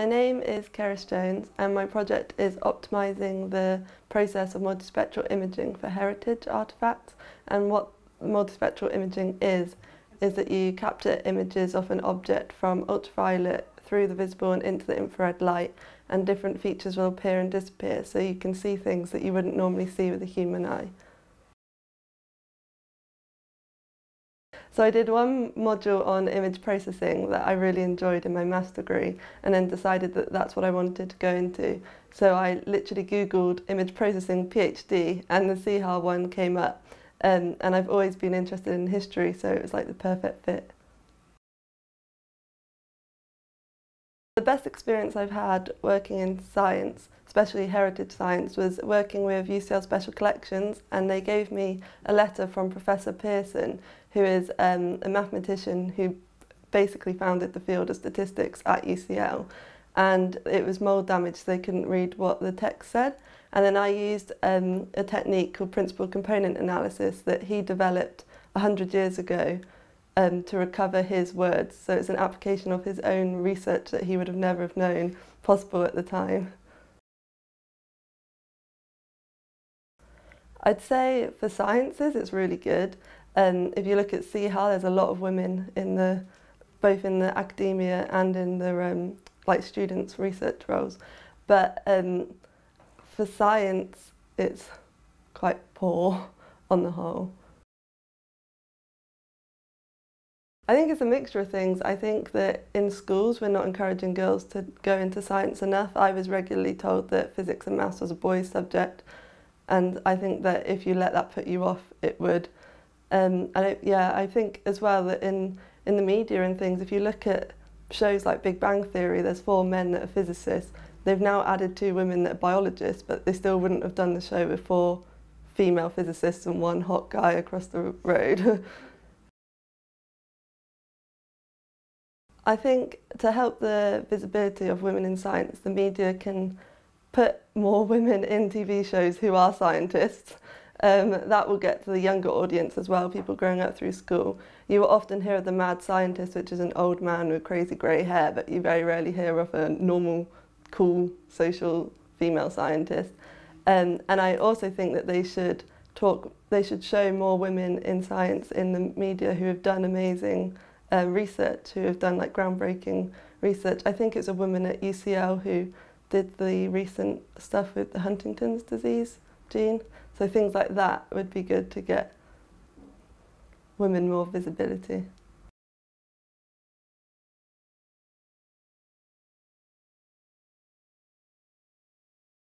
My name is Cerys Jones and my project is optimising the process of multispectral imaging for heritage artefacts. And what multispectral imaging is that you capture images of an object from ultraviolet through the visible and into the infrared light, and different features will appear and disappear, so you can see things that you wouldn't normally see with the human eye. So I did one module on image processing that I really enjoyed in my maths degree, and then decided that that's what I wanted to go into. So I literally Googled image processing PhD and the SEAHA one came up, and I've always been interested in history, so it was like the perfect fit. The best experience I've had working in science, especially heritage science, was working with UCL Special Collections, and they gave me a letter from Professor Pearson, who is a mathematician who basically founded the field of statistics at UCL, and it was mould damage, so they couldn't read what the text said. And then I used a technique called principal component analysis that he developed 100 years ago to recover his words. So it's an application of his own research that he would have never have known possible at the time. I'd say for sciences it's really good. If you look at SEAHA, there's a lot of women in both in the academia and in the like students' research roles. But for science, it's quite poor on the whole. I think it's a mixture of things. I think that in schools we're not encouraging girls to go into science enough. I was regularly told that physics and maths was a boys' subject, and I think that if you let that put you off, it would. I think as well that in the media and things, if you look at shows like Big Bang Theory, there's 4 men that are physicists. They've now added 2 women that are biologists, but they still wouldn't have done the show with 4 female physicists and 1 hot guy across the road. I think to help the visibility of women in science, the media can put more women in TV shows who are scientists. That will get to the younger audience as well, people growing up through school. You will often hear of the mad scientist, which is an old man with crazy grey hair, but you very rarely hear of a normal, cool, social female scientist. And I also think that they should show more women in science in the media who have done amazing research, who have done like groundbreaking research. I think it's a woman at UCL who did the recent stuff with the Huntington's disease gene. So things like that would be good to get women more visibility.